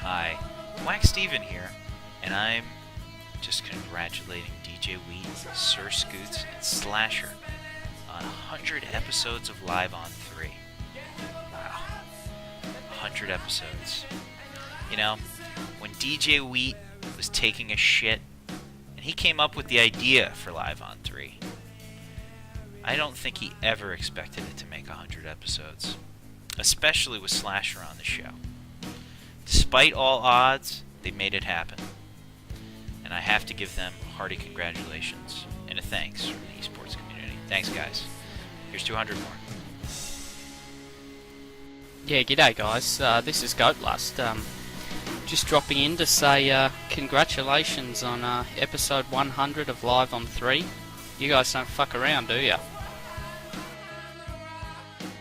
Hi, Wax Steven here, and I'm just congratulating DJ Wheat, Sir Scoots, and Slasher on 100 episodes of Live on 3. Wow, 100 episodes. You know, when DJ Wheat was taking a shit, and he came up with the idea for Live on 3, I don't think he ever expected it to make 100 episodes, especially with Slasher on the show. Despite all odds, they made it happen. And I have to give them hearty congratulations and a thanks from the eSports community. Thanks, guys. Here's 200 more. Yeah, g'day guys. This is Goatlust. Just dropping in to say congratulations on episode 100 of Live on 3. You guys don't fuck around, do ya?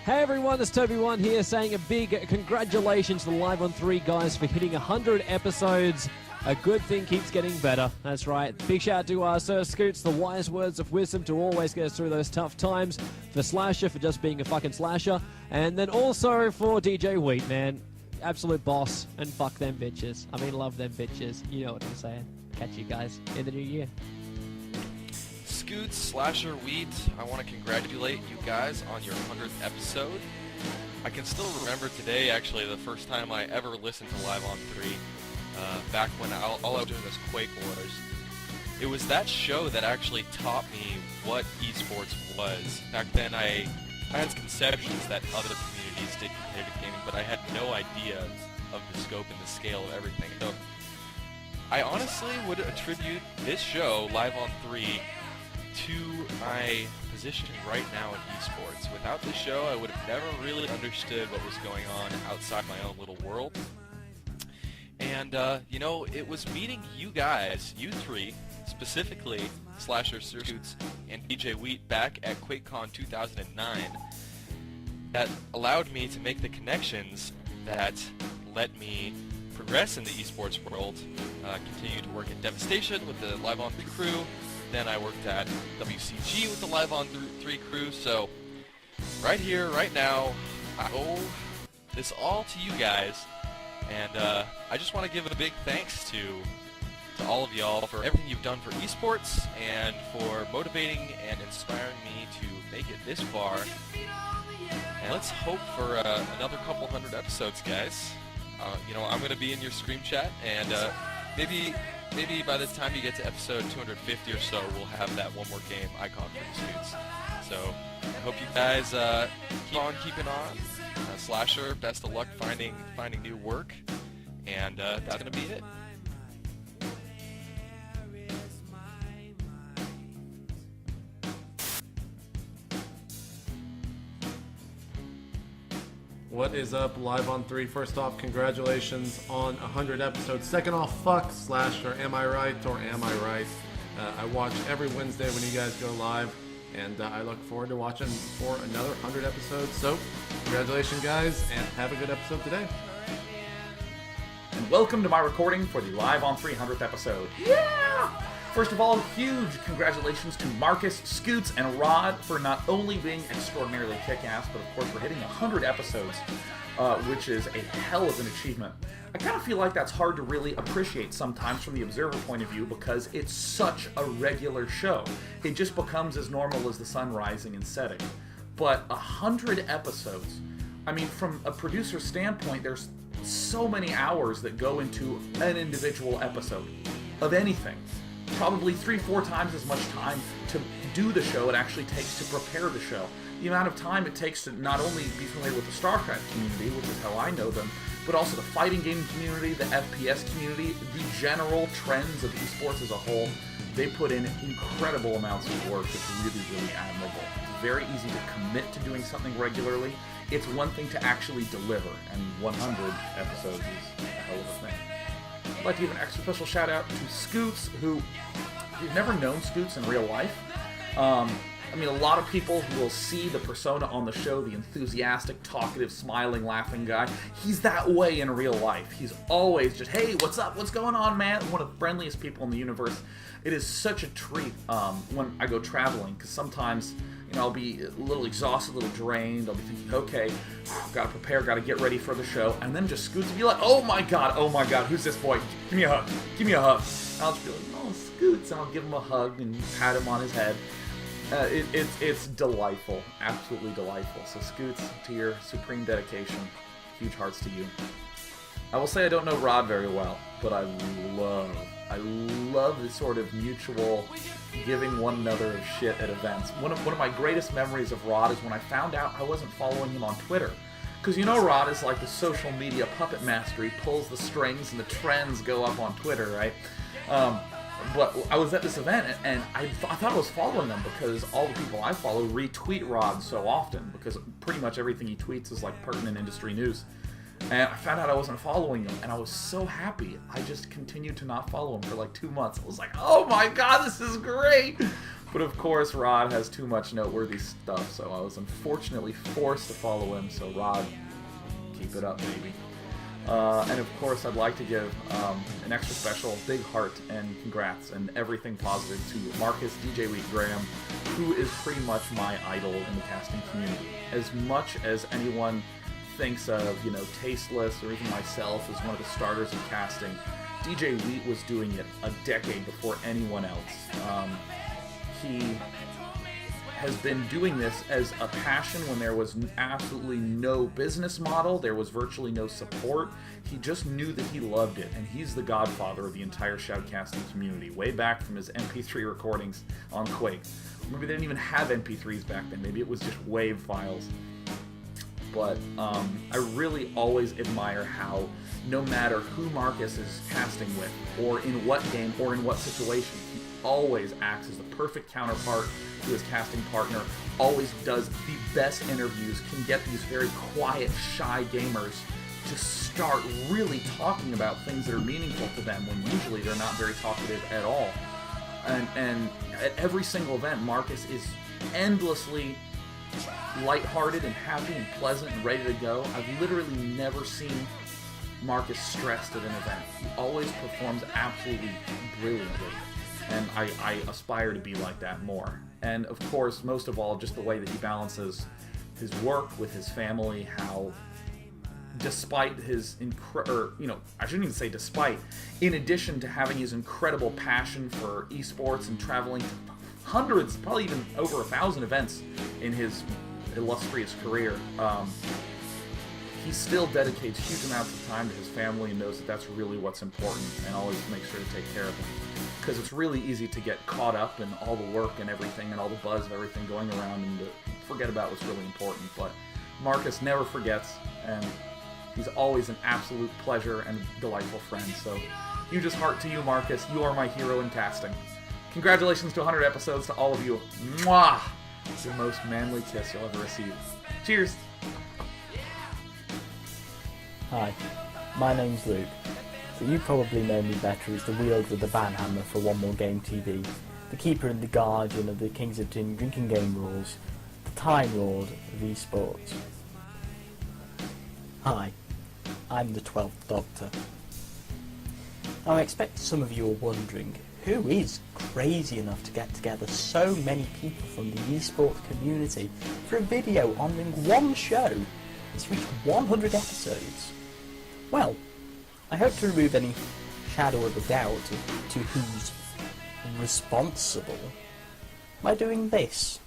Hey everyone, it's Toby1 here saying a big congratulations to the Live on 3 guys for hitting 100 episodes. A good thing keeps getting better. That's right. Big shout out to Sir Scoots, the wise words of wisdom to always get us through those tough times. For Slasher, for just being a fucking slasher. And then also for DJ Wheat, man. Absolute boss. And fuck them bitches. I mean, love them bitches. You know what I'm saying. Catch you guys in the new year. Scoots, Slasher, Wheat, I want to congratulate you guys on your 100th episode. I can still remember today, actually, the first time I ever listened to Live on 3, back when all I was doing was Quake Wars. It was that show that actually taught me what eSports was. Back then, I had conceptions that other communities did competitive gaming, but I had no idea of the scope and the scale of everything. So, I honestly would attribute this show, Live on 3, to my position right now in esports. Without this show, I would have never really understood what was going on outside my own little world. And, you know, it was meeting you guys, you three, specifically Slasher, Sir Scoots, and DJ Wheat back at QuakeCon 2009 that allowed me to make the connections that let me progress in the esports world, continue to work at Devastation with the Live on 3 crew. Then I worked at WCG with the Live on 3 crew, so right here, right now, I owe this all to you guys, and I just want to give a big thanks to all of y'all for everything you've done for esports and for motivating and inspiring me to make it this far. And let's hope for another couple hundred episodes, guys. You know, I'm going to be in your stream chat, and maybe by the time you get to episode 250 or so, we'll have that one more game icon for the Scoots. So, I hope you guys keep on keeping on. Slasher, best of luck finding new work. And that's going to be it. What is up, Live on 3? First off, congratulations on 100 episodes. Second off, fuck Slasher, am I right or am I right? I watch every Wednesday when you guys go live, and I look forward to watching for another 100 episodes. So, congratulations, guys, and have a good episode today. And welcome to my recording for the Live on 300th episode. Yeah! First of all, huge congratulations to Marcus, Scoots, and Rod for not only being extraordinarily kick-ass, but of course for hitting 100 episodes, which is a hell of an achievement. I kind of feel like that's hard to really appreciate sometimes from the observer point of view because it's such a regular show. It just becomes as normal as the sun rising and setting. But 100 episodes, I mean, from a producer's standpoint, there's so many hours that go into an individual episode of anything. Probably 3-4 times as much time to do the show it actually takes to prepare the show. The amount of time it takes to not only be familiar with the StarCraft community, which is how I know them, but also the fighting game community, the FPS community, the general trends of esports as a whole. They put in incredible amounts of work that's really, really admirable. It's very easy to commit to doing something regularly. It's one thing to actually deliver, and 100 episodes is a hell of a thing. I'd like to give an extra special shout out to Scoots, who, if you've never known Scoots in real life, I mean, a lot of people will see the persona on the show, the enthusiastic, talkative, smiling, laughing guy. He's that way in real life. He's always just, hey, what's up? What's going on, man? One of the friendliest people in the universe. It is such a treat when I go traveling, because sometimes, you know, I'll be a little exhausted, a little drained. I'll be thinking, okay, gotta prepare, gotta get ready for the show. And then just Scoots will be like, oh my god, who's this boy? Give me a hug, give me a hug. And I'll just be like, oh, Scoots, and I'll give him a hug and pat him on his head. It's delightful, absolutely delightful. So Scoots, to your supreme dedication, huge hearts to you. I will say I don't know Rod very well, but I love this sort of mutual giving one another shit at events. One of my greatest memories of Rod is when I found out I wasn't following him on Twitter. Because you know Rod is like the social media puppet master. He pulls the strings and the trends go up on Twitter, right? But I was at this event, and I thought I was following him because all the people I follow retweet Rod so often, because pretty much everything he tweets is like pertinent industry news. And I found out I wasn't following him, and I was so happy. I just continued to not follow him for like 2 months. I was like, oh my god, this is great! But of course, Rod has too much noteworthy stuff, so I was unfortunately forced to follow him. So Rod, keep it up, baby. And of course, I'd like to give an extra special big heart and congrats and everything positive to Marcus DJ Wheat Graham, who is pretty much my idol in the casting community. As much as anyone thinks of, you know, Tasteless or even myself as one of the starters of casting, DJ Wheat was doing it a decade before anyone else. He has been doing this as a passion when there was absolutely no business model, there was virtually no support. He just knew that he loved it, and he's the godfather of the entire shoutcasting community, way back from his MP3 recordings on Quake. Maybe they didn't even have MP3s back then, maybe it was just WAV files. But I really always admire how no matter who Marcus is casting with, or in what game, or in what situation, he always acts as the perfect counterpart to his casting partner, always does the best interviews, can get these very quiet, shy gamers to start really talking about things that are meaningful to them when usually they're not very talkative at all. And at every single event, Marcus is endlessly lighthearted and happy and pleasant and ready to go. I've literally never seen Marcus stressed at an event. He always performs absolutely brilliantly, and I aspire to be like that more. And of course, most of all, just the way that he balances his work with his family, how despite his I shouldn't even say despite, in addition to having his incredible passion for eSports and traveling to hundreds, probably even over 1,000 events in his illustrious career, he still dedicates huge amounts of time to his family and knows that that's really what's important, and always makes sure to take care of them. Because it's really easy to get caught up in all the work and everything and all the buzz of everything going around and to forget about what's really important. But Marcus never forgets, and he's always an absolute pleasure and delightful friend. So hugest heart to you, Marcus. You are my hero in casting. Congratulations to 100 episodes to all of you. Mwah! It's the most manly kiss you'll ever receive. Cheers! Hi, my name's Luke, but you probably know me better as the wielder of the banhammer for One More Game TV, the keeper and the guardian of the Kings of Tin drinking game rules, the Time Lord of eSports. Hi, I'm the 12th Doctor. Now I expect some of you are wondering, who is crazy enough to get together so many people from the eSports community for a video on one show that's reached 100 episodes? Well, I hope to remove any shadow of a doubt to who's responsible by doing this.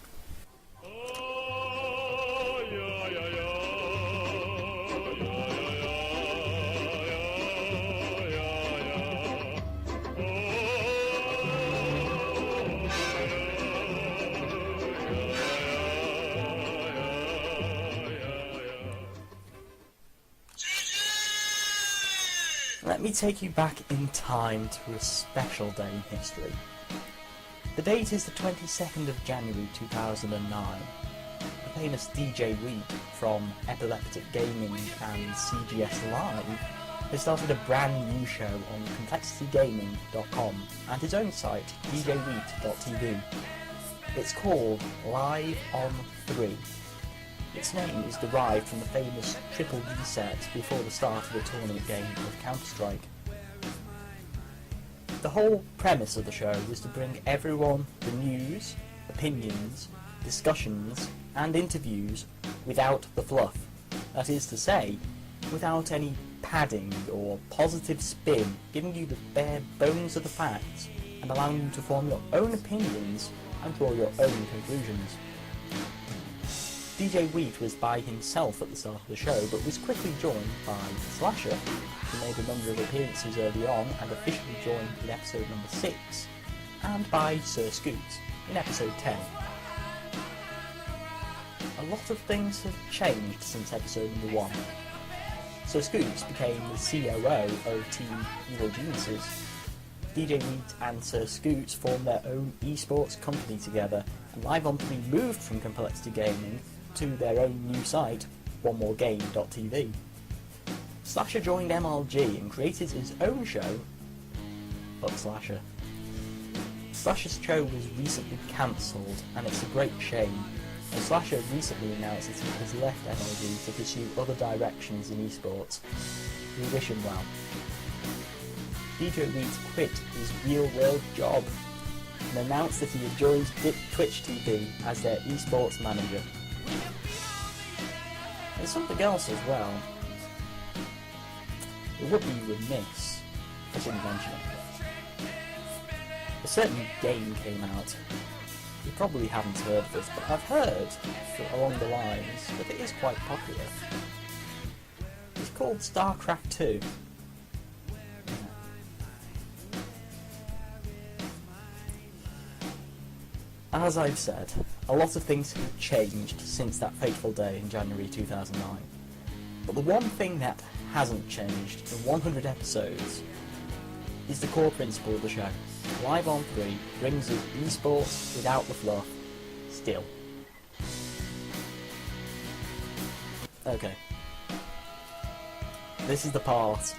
Let me take you back in time to a special day in history. The date is the 22nd of January 2009. The famous DJ Wheat from Epileptic Gaming and CGS Live has started a brand new show on ComplexityGaming.com and his own site, djwheat.tv. It's called Live on 3. Its name is derived from the famous triple reset before the start of the tournament game of Counter-Strike. The whole premise of the show was to bring everyone the news, opinions, discussions and interviews without the fluff. That is to say, without any padding or positive spin, giving you the bare bones of the facts and allowing you to form your own opinions and draw your own conclusions. DJ Wheat was by himself at the start of the show, but was quickly joined by Slasher, who made a number of appearances early on and officially joined in episode number 6, and by Sir Scoots in episode 10. A lot of things have changed since episode number 1. Sir Scoots became the COO of Team Evil Geniuses. DJ Wheat and Sir Scoots formed their own eSports company together, and Live on 3 moved from Complexity Gaming to their own new site, onemOreGame.tv. Slasher joined MLG and created his own show, Fuck Slasher. Slasher's show was recently cancelled, and it's a great shame. And Slasher recently announced that he has left MLG to pursue other directions in esports. We wish him well. DJ Wheat quit his real-world job and announced that he had joined Twitch TV as their esports manager. There's something else as well. It would be remiss if I didn't mention it. A certain game came out. You probably haven't heard of it, but I've heard along the lines that it is quite popular. It's called StarCraft 2. As I've said, a lot of things have changed since that fateful day in January 2009. But the one thing that hasn't changed in 100 episodes is the core principle of the show. Live on 3 brings us esports without the fluff, still. Okay. This is the part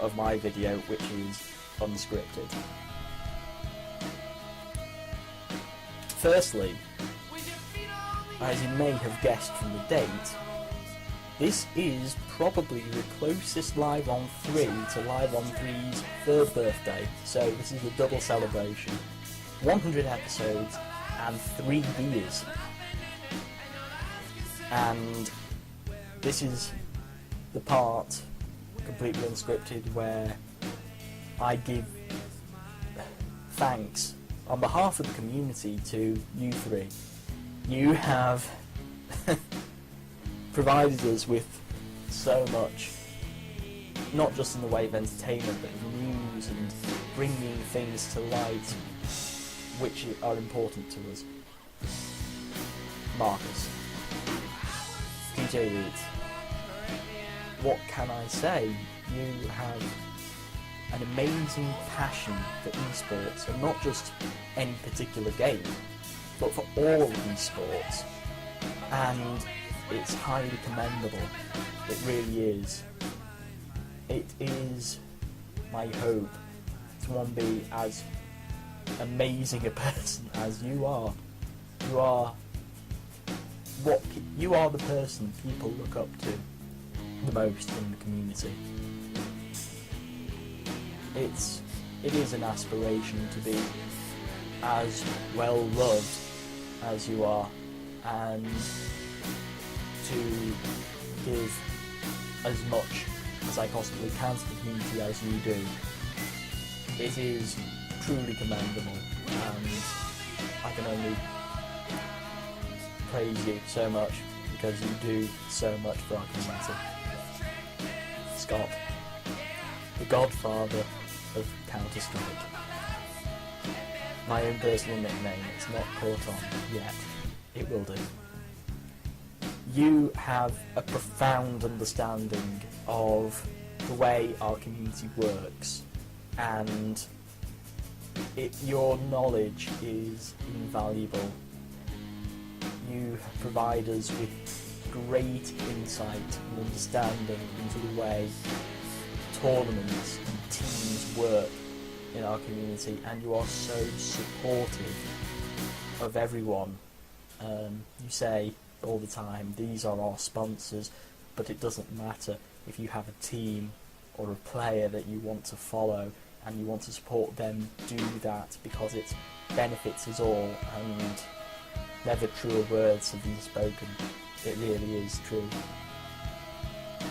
of my video which is unscripted. Firstly, as you may have guessed from the date, this is probably the closest Live on 3 to Live on 3's 3rd birthday, so this is a double celebration. 100 episodes and 3 years. And this is the part, completely unscripted, where I give thanks on behalf of the community to you three. You have provided us with so much, not just in the way of entertainment, but news and bringing things to light which are important to us. Marcus, DJ Reed, what can I say? You have an amazing passion for esports, and not just any particular game, but for all of esports, and it's highly commendable. It really is. It is my hope to one be as amazing a person as you are. You are the person people look up to the most in the community. It is an aspiration to be as well loved as you are, and to give as much as I possibly can to the community as you do. It is truly commendable, and I can only praise you so much because you do so much for our community. Scott, the godfather of Counter-Strike. My own personal nickname, it's not caught on yet. It will do. You have a profound understanding of the way our community works, and your knowledge is invaluable. You provide us with great insight and understanding into the way tournaments and teams work in our community, and you are so supportive of everyone. You say all the time, these are our sponsors, but it doesn't matter if you have a team or a player that you want to follow and you want to support them, do that, because it benefits us all, and never truer words have been spoken. It really is true.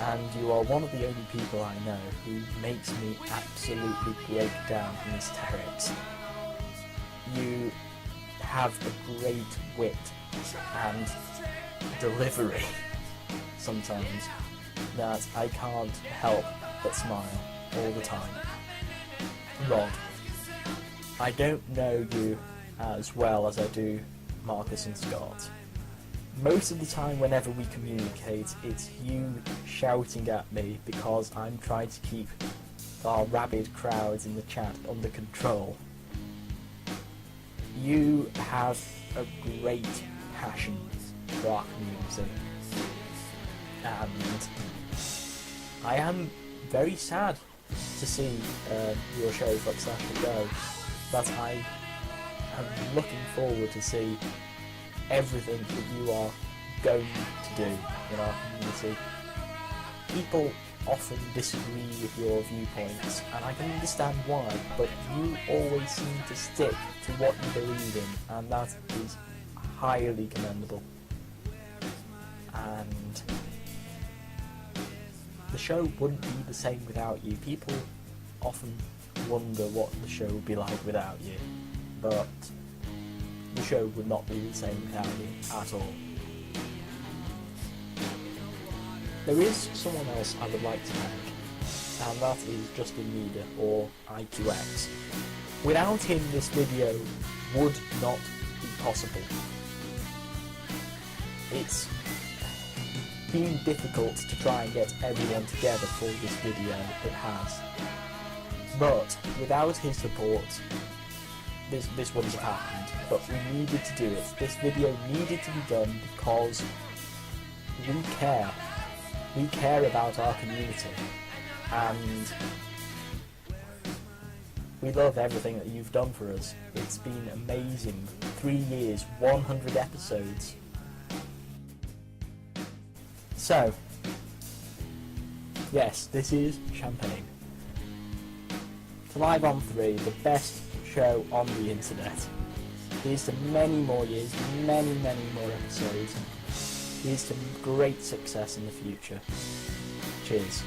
And you are one of the only people I know who makes me absolutely break down in hysterics. You have a great wit and delivery sometimes that I can't help but smile all the time. Rod, I don't know you as well as I do Marcus and Scott. Most of the time whenever we communicate, it's you shouting at me because I'm trying to keep our rabid crowds in the chat under control. You have a great passion for rock music, and I am very sad to see your show Fuck Slasher go, but I am looking forward to see everything that you are going to do in our community. People often disagree with your viewpoints, and I can understand why, but you always seem to stick to what you believe in, and that is highly commendable. And the show wouldn't be the same without you. People often wonder what the show would be like without you, but the show would not be the same without you at all. There is someone else I would like to thank, and that is Justin Meader, or IQX. Without him, this video would not be possible. It's been difficult to try and get everyone together for this video, it has. But without his support, this wouldn't have happened. But we needed to do it. This video needed to be done because we care. We care about our community, and we love everything that you've done for us. It's been amazing. 3 years, 100 episodes. So, yes, this is champagne. To Live on 3, the best show on the internet. Here's to many more years, many more episodes. Here's to great success in the future. Cheers.